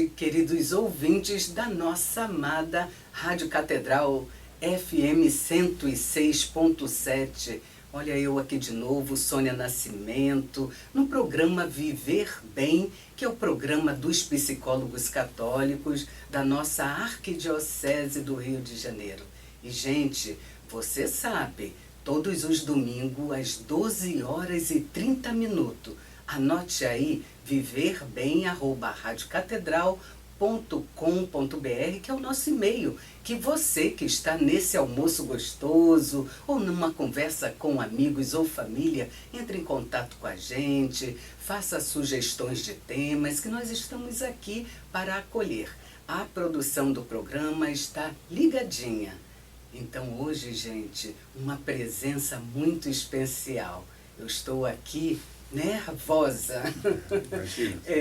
tarde, queridos ouvintes da nossa amada Rádio Catedral FM 106.7. Olha eu aqui de novo, Sônia Nascimento, no programa Viver Bem, que é o programa dos psicólogos católicos da nossa Arquidiocese do Rio de Janeiro. E, gente, você sabe, todos os domingos às 12h30, anote aí, viverbem@radiocatedral.com.br, que é o nosso e-mail, que você que está nesse almoço gostoso ou numa conversa com amigos ou família, entre em contato com a gente, faça sugestões de temas que nós estamos aqui para acolher. A produção do programa está ligadinha. Então hoje, gente, uma presença muito especial. Eu estou aqui nervosa.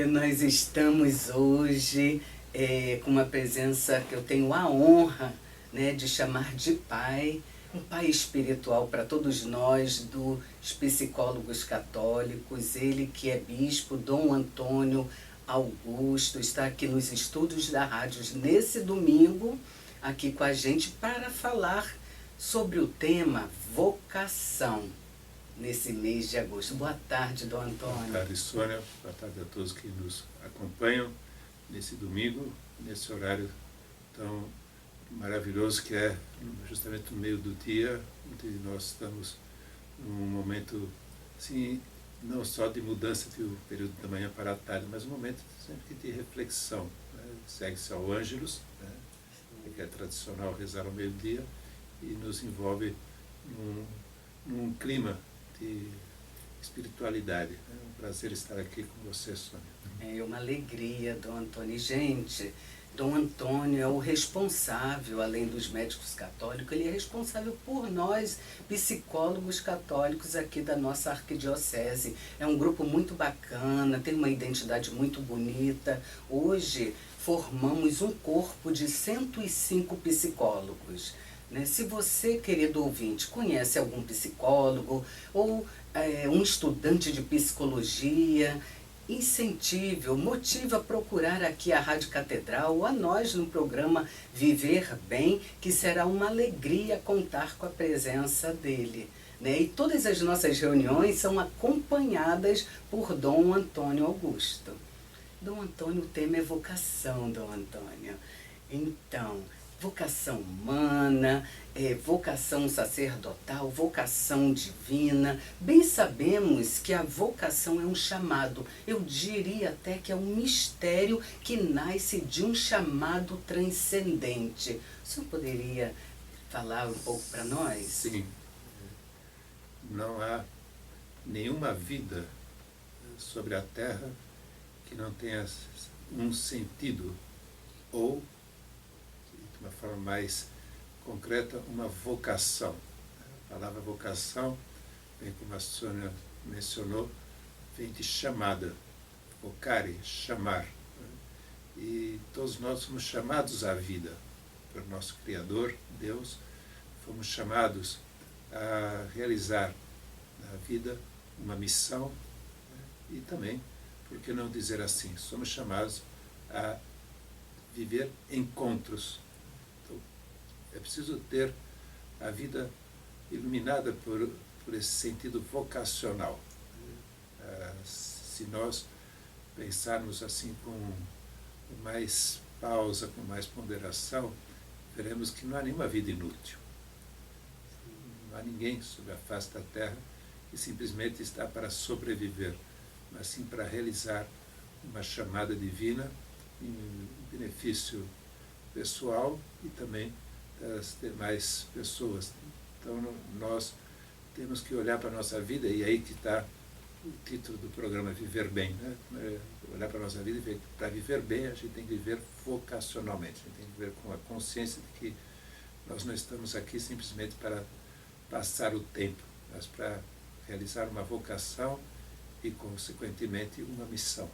Nós estamos hoje com uma presença que eu tenho a honra, de chamar de pai, um pai espiritual para todos nós, dos psicólogos católicos, ele que é bispo, Dom Antônio Augusto, está aqui nos estúdios da rádio nesse domingo, aqui com a gente para falar sobre o tema vocação. Nesse mês de agosto. Boa tarde, Dom Antônio. Boa tarde, Sônia. Boa tarde a todos que nos acompanham nesse domingo, nesse horário tão maravilhoso que é justamente no meio do dia, onde nós estamos num momento, assim, não só de mudança do período da manhã para a tarde, mas um momento sempre de reflexão. Segue-se ao Ângelus, que é tradicional rezar ao meio-dia, e nos envolve num clima de espiritualidade. É um prazer estar aqui com você, Sônia. É uma alegria, Dom Antônio. Gente, Dom Antônio é o responsável, além dos médicos católicos, ele é responsável por nós, psicólogos católicos aqui da nossa arquidiocese. É um grupo muito bacana, tem uma identidade muito bonita. Hoje formamos um corpo de 105 psicólogos. Se você, querido ouvinte, conhece algum psicólogo ou um estudante de psicologia, incentive, motive a procurar aqui a Rádio Catedral ou a nós no programa Viver Bem, que será uma alegria contar com a presença dele. E todas as nossas reuniões são acompanhadas por Dom Antônio Augusto. Dom Antônio, o tema é vocação, Dom Antônio. Então, vocação humana, vocação sacerdotal, vocação divina. Bem sabemos que a vocação é um chamado. Eu diria até que é um mistério que nasce de um chamado transcendente. O senhor poderia falar um pouco para nós? Sim. Não há nenhuma vida sobre a Terra que não tenha um sentido ou, de uma forma mais concreta, uma vocação. A palavra vocação, bem como a Sônia mencionou, vem de chamada, vocare, chamar. E todos nós somos chamados à vida pelo nosso Criador, Deus. Fomos chamados a realizar na vida uma missão e também, por que não dizer assim, somos chamados a viver encontros. É preciso ter a vida iluminada por esse sentido vocacional. Se nós pensarmos assim com mais pausa, com mais ponderação, veremos que não há nenhuma vida inútil. Não há ninguém sobre a face da Terra que simplesmente está para sobreviver, mas sim para realizar uma chamada divina em benefício pessoal e também das demais pessoas. Então nós temos que olhar para a nossa vida, e aí que está o título do programa Viver Bem, olhar para a nossa vida e ver que para viver bem a gente tem que viver vocacionalmente, a gente tem que viver com a consciência de que nós não estamos aqui simplesmente para passar o tempo, mas para realizar uma vocação e, consequentemente, uma missão.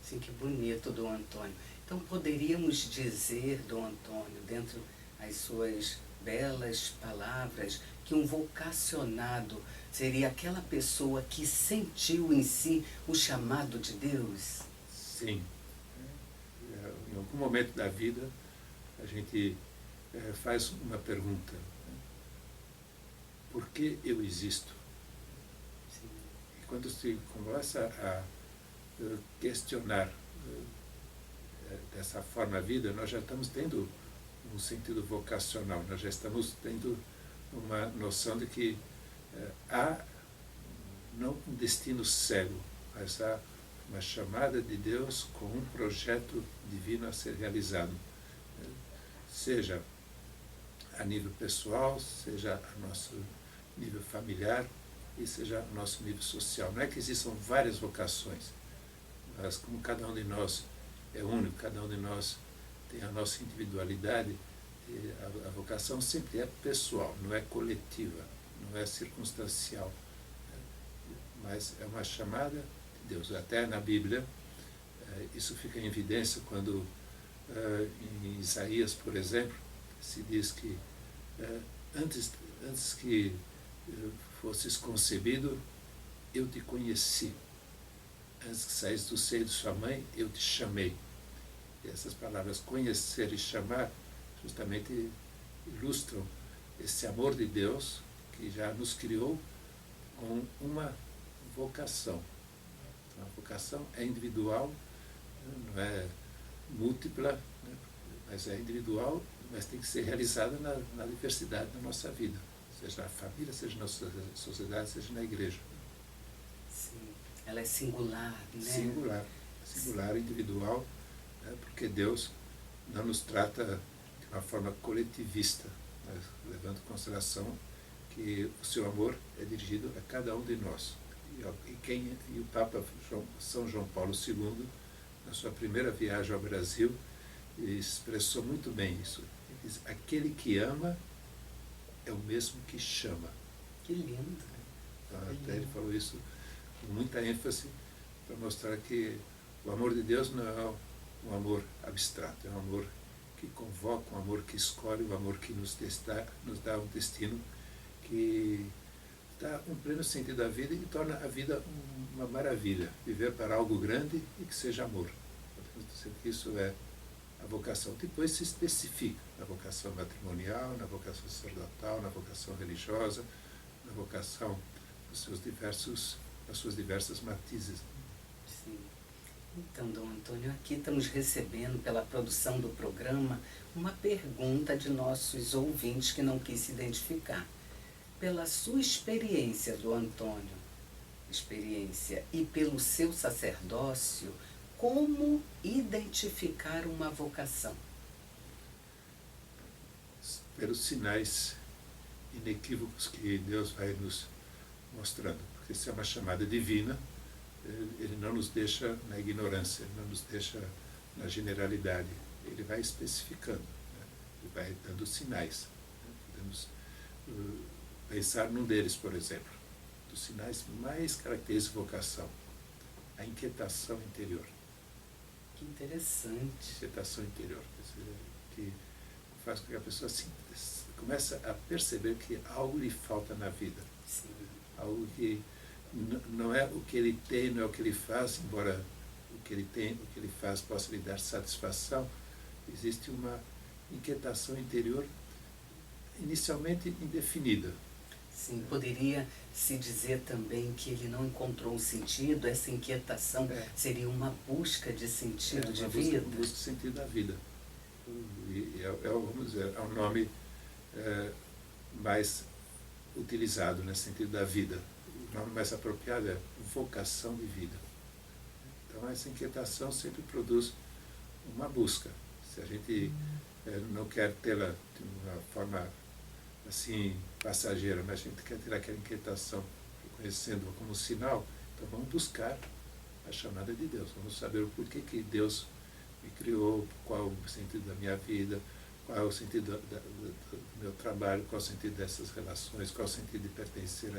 Sim, que bonito, Dom Antônio. Então, poderíamos dizer, Dom Antônio, dentro das suas belas palavras, que um vocacionado seria aquela pessoa que sentiu em si o chamado de Deus? Sim. em algum momento da vida, a gente faz uma pergunta: por que eu existo? Sim. E quando se começa a questionar dessa forma a vida, nós já estamos tendo um sentido vocacional, nós já estamos tendo uma noção de que há não um destino cego, mas há uma chamada de Deus com um projeto divino a ser realizado, seja a nível pessoal, seja a nosso nível familiar e seja o nosso nível social. Não é que existam várias vocações, mas como cada um de nós é único, cada um de nós tem a nossa individualidade, a vocação sempre é pessoal, não é coletiva, não é circunstancial, mas é uma chamada de Deus. Até na Bíblia, isso fica em evidência quando, em Isaías, por exemplo, se diz que antes que fosses concebido, eu te conheci. Antes que saísse do seio de sua mãe, eu te chamei. E essas palavras, conhecer e chamar, justamente ilustram esse amor de Deus que já nos criou com uma vocação. Então, a vocação é individual, não é múltipla, né? Mas é individual, mas tem que ser realizada na diversidade da nossa vida, seja na família, seja na sociedade, seja na igreja. Sim. Ela é singular, né? Singular, individual, né? Porque Deus não nos trata de uma forma coletivista, né? Levando em consideração que o seu amor é dirigido a cada um de nós. E o Papa São João Paulo II, na sua primeira viagem ao Brasil, expressou muito bem isso. Ele diz: aquele que ama é o mesmo que chama. Que lindo. Então, até ele falou isso com muita ênfase para mostrar que o amor de Deus não é um amor abstrato, é um amor que convoca, um amor que escolhe, um amor que nos dá um destino que dá um pleno sentido à vida e torna a vida uma maravilha. Viver para algo grande e que seja amor. Isso é a vocação. Depois se especifica na vocação matrimonial, na vocação sacerdotal, na vocação religiosa, na vocação dos das suas diversas matizes. Sim. Então, Dom Antônio, aqui estamos recebendo, pela produção do programa, uma pergunta de nossos ouvintes que não quis se identificar. Pela sua experiência, Dom Antônio, e pelo seu sacerdócio, como identificar uma vocação? Pelos sinais inequívocos que Deus vai nos mostrando, porque isso é uma chamada divina, ele não nos deixa na ignorância, ele não nos deixa na generalidade, ele vai especificando, né? Ele vai dando sinais. Né? Podemos pensar num deles, por exemplo, dos sinais mais característicos de vocação, a inquietação interior. Que interessante. Inquietação interior, que faz com que a pessoa comece a perceber que algo lhe falta na vida. Sim. Algo que não é o que ele tem, não é o que ele faz, embora o que ele tem, o que ele faz possa lhe dar satisfação, existe uma inquietação interior inicialmente indefinida. Sim, poderia se dizer também que ele não encontrou um sentido, essa inquietação seria uma busca de sentido de vida? Uma busca de sentido da vida. E vamos dizer, é um nome mais utilizado nesse sentido da vida. O nome mais apropriado é vocação de vida. Então, essa inquietação sempre produz uma busca. Se a gente não quer tê-la de uma forma assim passageira, mas a gente quer ter aquela inquietação, reconhecendo-a como sinal, então vamos buscar a chamada de Deus. Vamos saber o porquê que Deus me criou, qual o sentido da minha vida, qual é o sentido do meu trabalho, qual é o sentido dessas relações, qual é o sentido de pertencer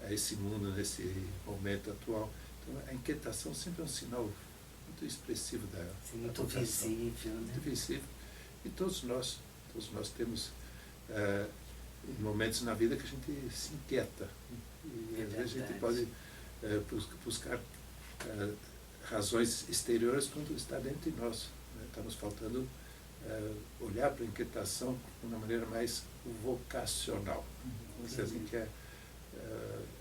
a esse mundo, nesse momento atual. Então, a inquietação sempre é um sinal muito expressivo da muito vocação. visível, né? Muito visível. E todos nós temos momentos na vida que a gente se inquieta. E às vezes a gente pode buscar razões exteriores quando está dentro de nós. Está nos faltando olhar para a inquietação de uma maneira mais vocacional. Vamos dizer assim,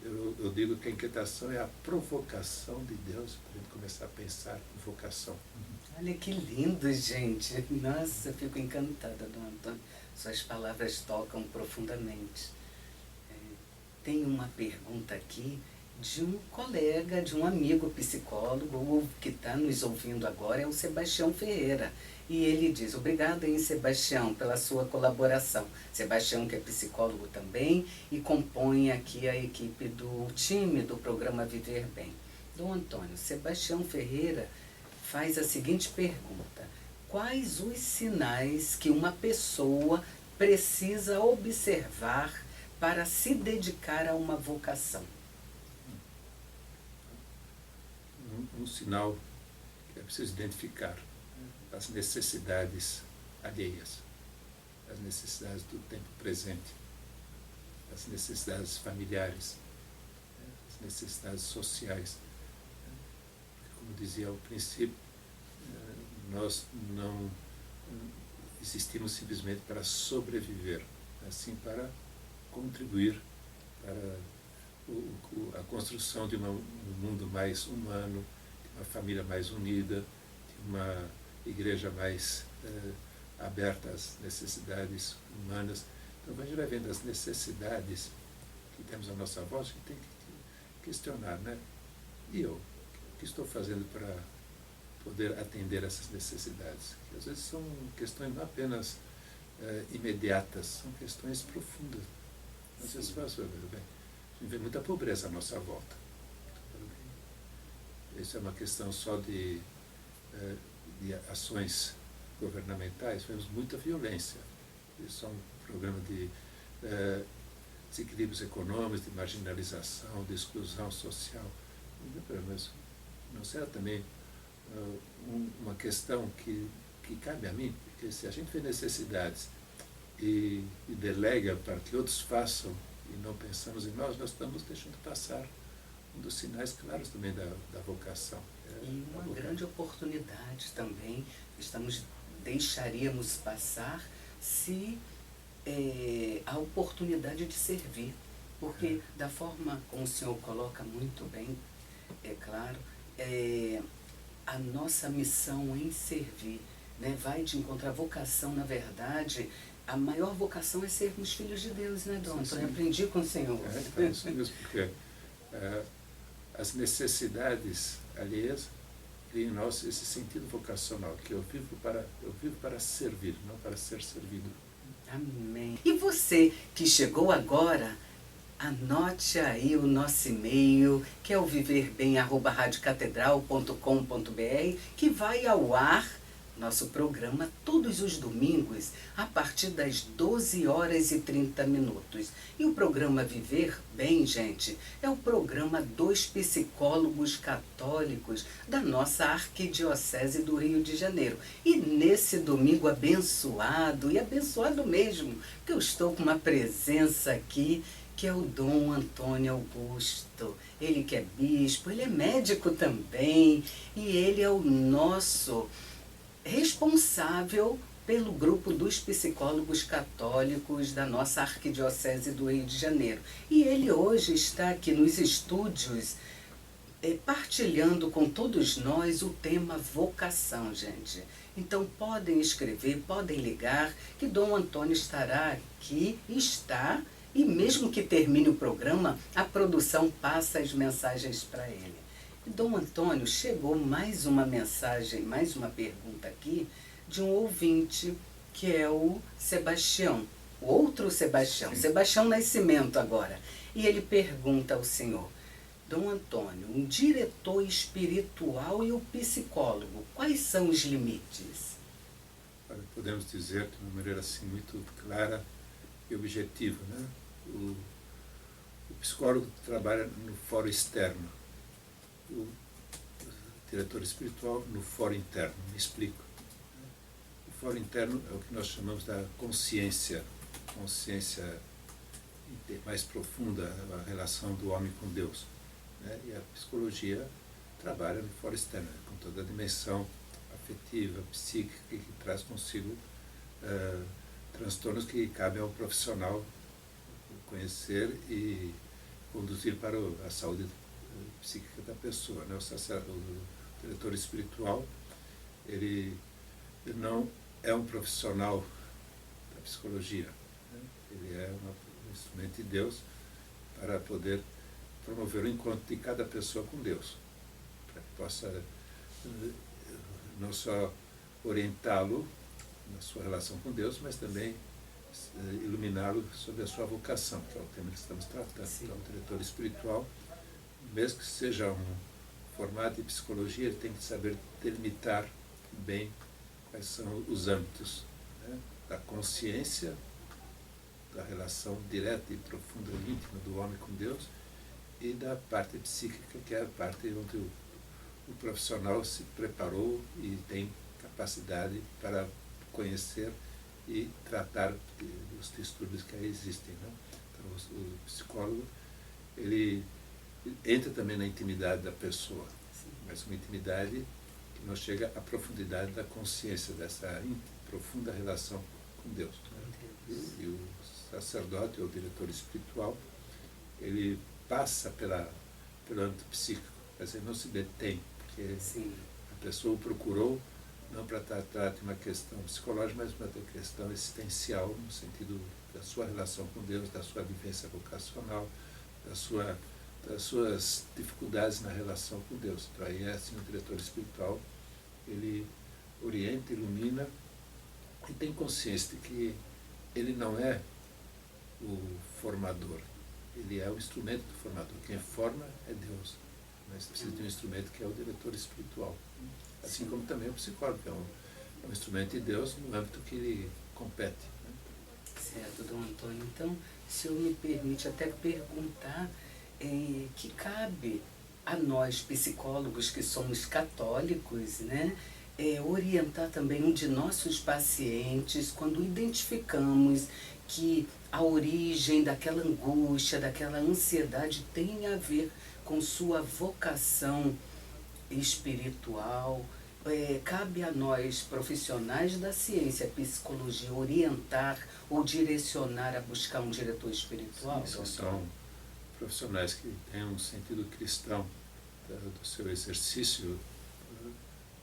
eu digo que a inquietação é a provocação de Deus para a gente começar a pensar em vocação. Olha que lindo, gente. Nossa, eu fico encantada, Dom Antônio. Suas palavras tocam profundamente. Tem uma pergunta aqui de um colega, de um amigo psicólogo, que está nos ouvindo agora, é o Sebastião Ferreira. E ele diz: obrigado, hein, Sebastião, pela sua colaboração. Sebastião, que é psicólogo também e compõe aqui a equipe do time do programa Viver Bem. Dom Antônio, Sebastião Ferreira faz a seguinte pergunta: quais os sinais que uma pessoa precisa observar para se dedicar a uma vocação? Um sinal que é preciso identificar: as necessidades alheias, as necessidades do tempo presente, as necessidades familiares, as necessidades sociais. Como dizia ao princípio, nós não existimos simplesmente para sobreviver, assim para contribuir para a construção de um mundo mais humano, de uma família mais unida, de uma igreja mais aberta às necessidades humanas. Então, a gente vai vendo as necessidades que temos à nossa volta, a gente tem que questionar, né? E eu? O que estou fazendo para poder atender essas necessidades? Que às vezes são questões não apenas imediatas, são questões profundas. Às vezes faz, bem, a gente vê muita pobreza à nossa volta. Isso é uma questão só de ações governamentais, vemos muita violência. Isso é um problema de desequilíbrios econômicos, de marginalização, de exclusão social. Mas não será também uma questão que cabe a mim? Porque se a gente vê necessidades e delega para que outros façam e não pensamos em nós estamos deixando passar um dos sinais claros também da vocação. E uma grande oportunidade também deixaríamos passar se a oportunidade de servir. Porque da forma como o senhor coloca muito bem, é claro, a nossa missão em servir, né, vai de encontrar vocação, na verdade. A maior vocação é sermos filhos de Deus, né, Dom Antônio? Aprendi com o Senhor. É isso mesmo, porque as necessidades alheias criam em nós esse sentido vocacional, que eu vivo para servir, não para ser servido. Amém. E você que chegou agora, anote aí o nosso e-mail, que é o viverbem@radiocatedral.com.br, que vai ao ar nosso programa todos os domingos, a partir das 12h30. E o programa Viver Bem, gente, é o programa dos psicólogos católicos da nossa Arquidiocese do Rio de Janeiro. E nesse domingo abençoado, e abençoado mesmo, que eu estou com uma presença aqui, que é o Dom Antônio Augusto. Ele que é bispo, ele é médico também, e ele é o nosso responsável pelo grupo dos psicólogos católicos da nossa Arquidiocese do Rio de Janeiro. E ele hoje está aqui nos estúdios partilhando com todos nós o tema vocação, gente. Então podem escrever, podem ligar, que Dom Antônio estará aqui, e mesmo que termine o programa, a produção passa as mensagens para ele. Dom Antônio, chegou mais uma mensagem, mais uma pergunta aqui, de um ouvinte, que é o Sebastião, o outro Sebastião, Sebastião Nascimento agora. E ele pergunta ao senhor: Dom Antônio, um diretor espiritual e o psicólogo, quais são os limites? Podemos dizer de uma maneira assim muito clara e objetiva, né? O psicólogo trabalha no foro externo, o diretor espiritual no foro interno. Me explico. O foro interno é o que nós chamamos da consciência mais profunda, a relação do homem com Deus, né? E a psicologia trabalha no foro externo, com toda a dimensão afetiva, psíquica, que traz consigo transtornos que cabem ao profissional conhecer e conduzir para a saúde psíquica da pessoa, né? O diretor espiritual, ele não é um profissional da psicologia, né? Ele é um instrumento de Deus para poder promover o encontro de cada pessoa com Deus, para que possa não só orientá-lo na sua relação com Deus, mas também iluminá-lo sobre a sua vocação, que é o tema que estamos tratando. Sim. Então, o diretor espiritual, mesmo que seja um formado em psicologia, ele tem que saber delimitar bem quais são os âmbitos, né, da consciência, da relação direta e profunda e íntima do homem com Deus, e da parte psíquica, que é a parte onde o profissional se preparou e tem capacidade para conhecer e tratar dos distúrbios que aí existem, né? Então, o psicólogo, ele entra também na intimidade da pessoa, mas uma intimidade que não chega à profundidade da consciência, dessa profunda relação com Deus, né? E o sacerdote, ou diretor espiritual, ele passa pelo âmbito psíquico, mas ele não se detém, porque a pessoa o procurou não para tratar de uma questão psicológica, mas para uma questão existencial, no sentido da sua relação com Deus, da sua vivência vocacional, das suas dificuldades na relação com Deus. Então aí é assim, o diretor espiritual, ele orienta, ilumina e tem consciência de que ele não é o formador, ele é o instrumento do formador. Quem forma é Deus, mas precisa de um instrumento que é o diretor espiritual. Assim como também o psicólogo, que é um instrumento de Deus no âmbito que ele compete, né? Certo, Dom Antônio. Então, o senhor me permite até perguntar que cabe a nós, psicólogos que somos católicos, né, orientar também um de nossos pacientes quando identificamos que a origem daquela angústia, daquela ansiedade tem a ver com sua vocação espiritual. Cabe a nós, profissionais da ciência, psicologia, orientar ou direcionar a buscar um diretor espiritual? Sim, são profissionais que têm um sentido cristão do seu exercício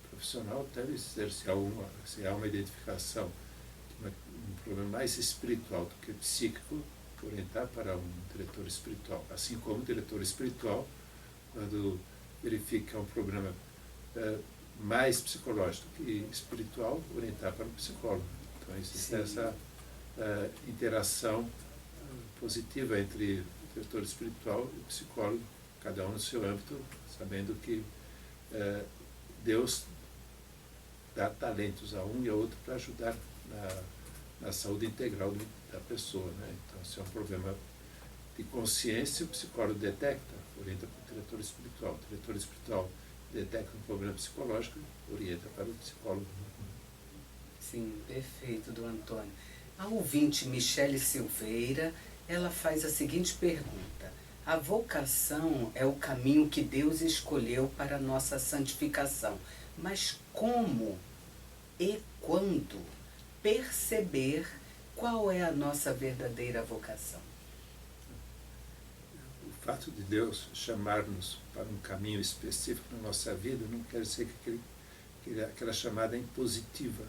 profissional, deve ser, se há uma identificação de um problema mais espiritual do que psíquico, orientar para um diretor espiritual. Assim como o diretor espiritual, quando verifica um problema mais psicológico que espiritual, orientar para o psicólogo. Então existe essa interação positiva entre o diretor espiritual e o psicólogo, cada um no seu âmbito, sabendo que Deus dá talentos a um e ao outro para ajudar na saúde integral da pessoa, né? Então, se é um problema de consciência, o psicólogo detecta, orienta para o diretor espiritual. O diretor espiritual detecta um problema psicológico, orienta para o psicólogo. Sim, perfeito, Dom Antônio. A ouvinte Michele Silveira, ela faz a seguinte pergunta: a vocação é o caminho que Deus escolheu para a nossa santificação, mas como e quando perceber qual é a nossa verdadeira vocação? O fato de Deus chamar-nos para um caminho específico na nossa vida não quer dizer que aquela chamada é impositiva.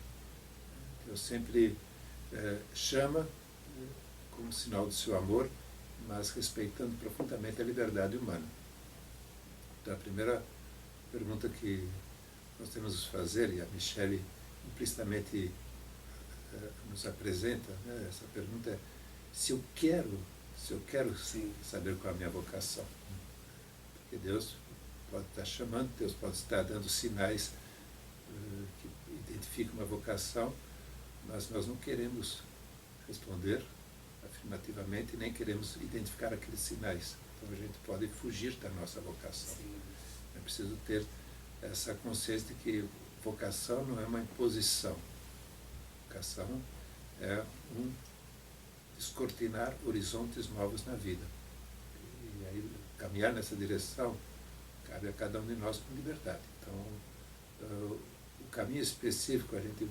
Deus sempre chama como sinal do seu amor, mas respeitando profundamente a liberdade humana. Então, a primeira pergunta que nós temos que fazer, e a Michele implicitamente nos apresenta, né, essa pergunta é: se eu quero sim saber qual é a minha vocação. Porque Deus pode estar chamando, Deus pode estar dando sinais que identificam uma vocação, mas nós não queremos responder afirmativamente, nem queremos identificar aqueles sinais. Então a gente pode fugir da nossa vocação. Sim. É preciso ter essa consciência de que vocação não é uma imposição. Vocação é um descortinar horizontes novos na vida. E aí caminhar nessa direção cabe a cada um de nós com liberdade. Então o caminho específico a gente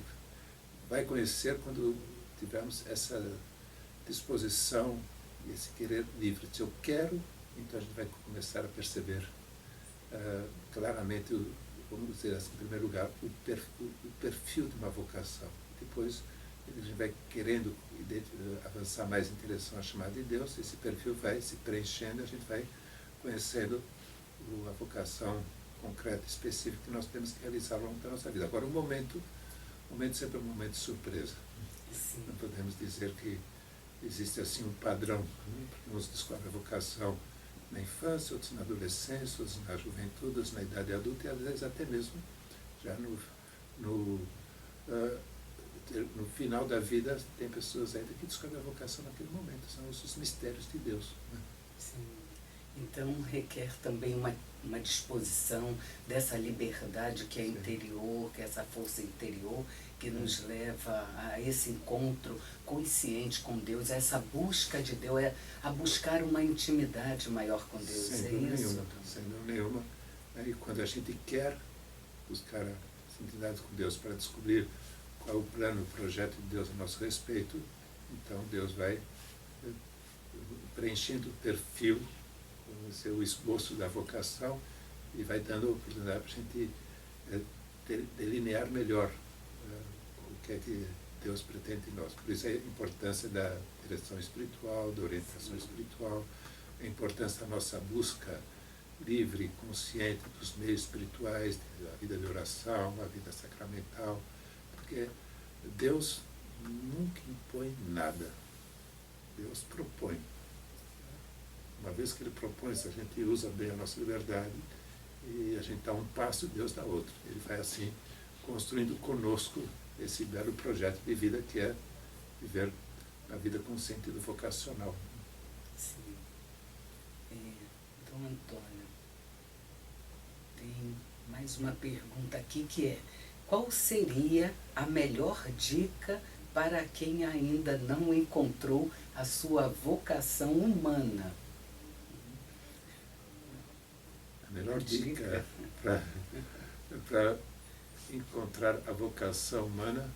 vai conhecer quando tivermos essa disposição, esse querer livre. Se eu quero, então a gente vai começar a perceber claramente, vamos dizer assim, em primeiro lugar, o perfil de uma vocação. Depois, a gente vai querendo avançar mais em direção à chamada de Deus, esse perfil vai se preenchendo, a gente vai conhecendo a vocação concreta, específica que nós temos que realizar ao longo da nossa vida. Agora, o momento sempre é um momento de surpresa. Sim. Não podemos dizer que existe assim um padrão, porque uns descobrem a vocação na infância, outros na adolescência, outros na juventude, outros na idade adulta, e às vezes até mesmo já no final da vida tem pessoas ainda que descobrem a vocação naquele momento. São os mistérios de Deus. Né? Sim. Então requer também uma disposição dessa liberdade que é Sim. interior, que é essa força interior que nos leva a esse encontro consciente com Deus, a essa busca de Deus, a buscar uma intimidade maior com Deus. Sem dúvida nenhuma, sem dúvida nenhuma. E quando a gente quer buscar essa intimidade com Deus para descobrir qual é o plano, o projeto de Deus a nosso respeito, então Deus vai preenchendo o perfil, o esboço da vocação, e vai dando a oportunidade para a gente delinear melhor o que é que Deus pretende em nós. Por isso a importância da direção espiritual, da orientação espiritual, a importância da nossa busca livre, consciente dos meios espirituais, da vida de oração, a vida sacramental, porque Deus nunca impõe nada. Deus propõe. Uma vez que Ele propõe, se a gente usa bem a nossa liberdade, e a gente dá um passo, Deus dá outro. Ele vai assim construindo conosco esse belo projeto de vida que é viver a vida com sentido vocacional. Sim. Dom Antônio, tem mais uma pergunta aqui que é: qual seria a melhor dica para quem ainda não encontrou a sua vocação humana? A melhor dica para encontrar a vocação humana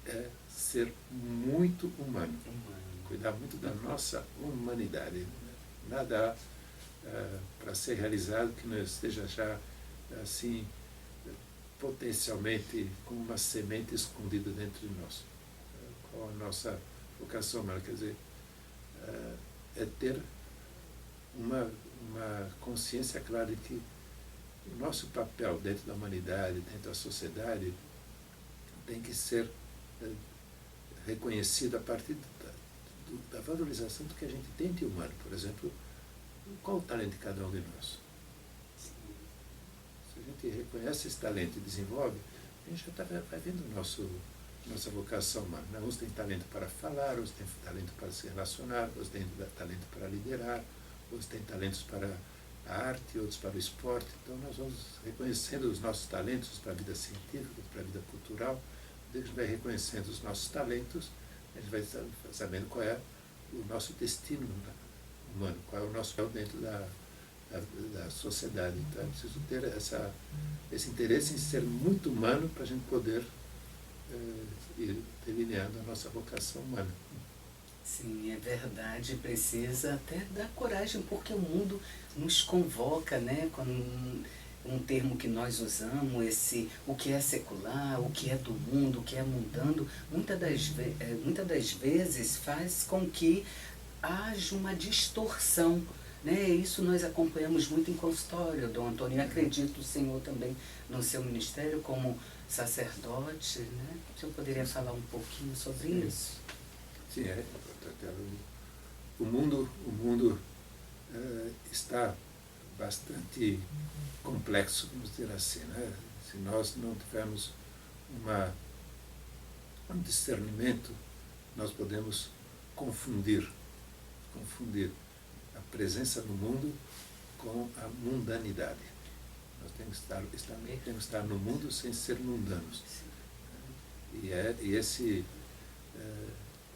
é ser muito humano. Cuidar muito da nossa humanidade. Nada para ser realizado que não esteja já assim potencialmente como uma semente escondida dentro de nós. Qual a nossa vocação humana? Quer dizer, é ter uma consciência clara de que o nosso papel dentro da humanidade, dentro da sociedade, tem que ser reconhecido a partir da valorização do que a gente tem de humano. Por exemplo, qual o talento de cada um de nós? Se a gente reconhece esse talento e desenvolve, a gente já vai vendo nossa vocação humana. Uns têm talento para falar, outros têm talento para se relacionar, outros têm talento para liderar, outros têm talentos para a arte, outros para o esporte. Então nós vamos reconhecendo os nossos talentos para a vida científica, para a vida cultural. A gente vai reconhecendo os nossos talentos, a gente vai sabendo qual é o nosso destino humano, qual é o nosso papel dentro da sociedade. Então é preciso ter esse interesse em ser muito humano para a gente poder ir delineando a nossa vocação humana. Sim, é verdade, precisa até dar coragem, porque o mundo nos convoca, né, com um termo que nós usamos, o que é secular, o que é do mundo, o que é mundano, muitas das vezes faz com que haja uma distorção, né? Isso nós acompanhamos muito em consultório, Dom Antônio, acredito o senhor também no seu ministério como sacerdote, né? O senhor poderia falar um pouquinho sobre isso? Sim, é importante. O mundo está bastante complexo, vamos dizer assim, né? Se nós não tivermos um discernimento, nós podemos confundir a presença no mundo com a mundanidade. Nós temos que estar no mundo sem ser mundanos. E esse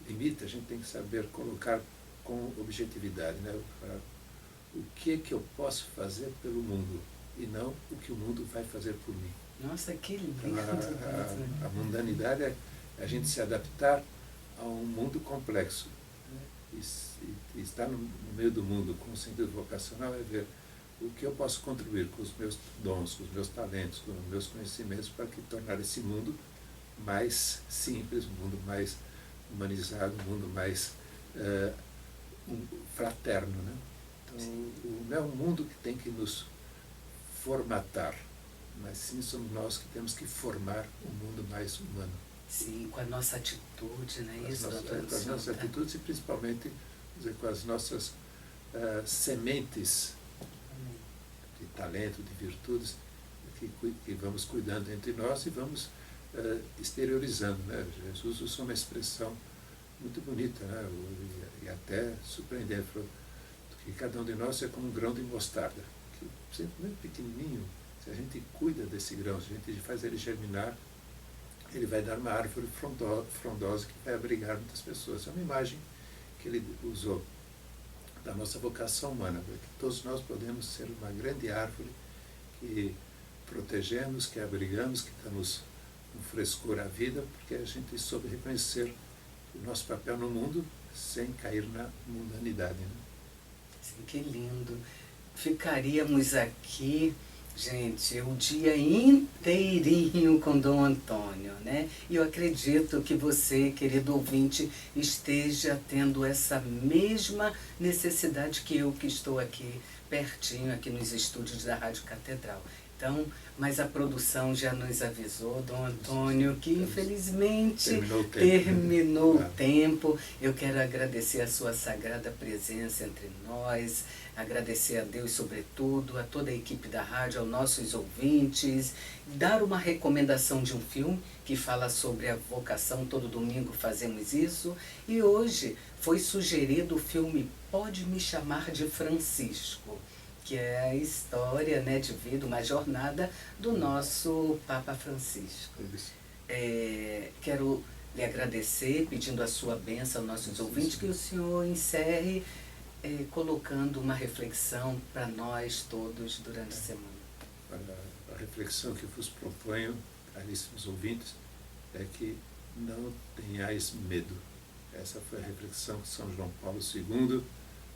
limite a gente tem que saber colocar com objetividade, né? O que é que eu posso fazer pelo mundo? e não o que o mundo vai fazer por mim. Nossa, que lindo! Então, a mundanidade é a gente se adaptar a um mundo complexo, né? E estar no meio do mundo com o sentido vocacional é ver o que eu posso contribuir com os meus dons, com os meus talentos, com os meus conhecimentos para que tornar esse mundo mais simples, um mundo mais humanizado, um mundo mais fraterno, né? Então, não é o mundo que tem que nos formatar, mas sim somos nós que temos que formar um mundo mais humano. Sim, com a nossa atitude, né? Com as nossas atitudes e principalmente dizer, com as nossas sementes de talento, de virtudes, que vamos cuidando entre nós e vamos exteriorizando, né? Jesus usou uma expressão muito bonita, né? E até surpreendente, falou que cada um de nós é como um grão de mostarda, que sempre muito pequenininho, se a gente cuida desse grão, se a gente faz ele germinar, ele vai dar uma árvore frondosa que vai abrigar muitas pessoas. É uma imagem que ele usou da nossa vocação humana, porque todos nós podemos ser uma grande árvore que protegemos, que abrigamos, que damos um frescor à vida, porque a gente soube reconhecer o nosso papel no mundo sem cair na mundanidade, né? Sim, que lindo. Ficaríamos aqui, gente, o dia inteirinho com Dom Antônio, né? E eu acredito que você, querido ouvinte, esteja tendo essa mesma necessidade que eu, que estou aqui pertinho, aqui nos estúdios da Rádio Catedral. Então, mas a produção já nos avisou, Dom Antônio, que infelizmente terminou o tempo. Eu quero agradecer a sua sagrada presença entre nós, agradecer a Deus, sobretudo, a toda a equipe da rádio, aos nossos ouvintes, dar uma recomendação de um filme que fala sobre a vocação. Todo domingo fazemos isso, e hoje foi sugerido o filme Pode Me Chamar de Francisco, que é a história, né, de vida, uma jornada do nosso Papa Francisco. Quero lhe agradecer, pedindo a sua bênção aos nossos ouvintes, que o senhor encerre colocando uma reflexão para nós todos durante a semana. A reflexão que vos proponho, caríssimos ouvintes, é que não tenhais medo. Essa foi a reflexão de São João Paulo II,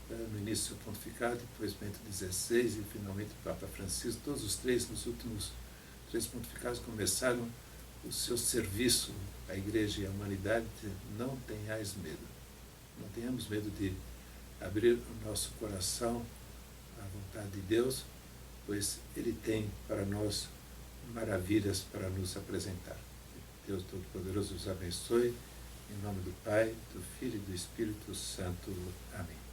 no início do seu pontificado, depois Bento XVI e finalmente o Papa Francisco. Todos os três, nos últimos 3 pontificados, começaram o seu serviço à Igreja e à humanidade. Não tenhais medo. Não tenhamos medo de abrir o nosso coração à vontade de Deus, pois Ele tem para nós maravilhas para nos apresentar. Deus Todo-Poderoso os abençoe. Em nome do Pai, do Filho e do Espírito Santo. Amém.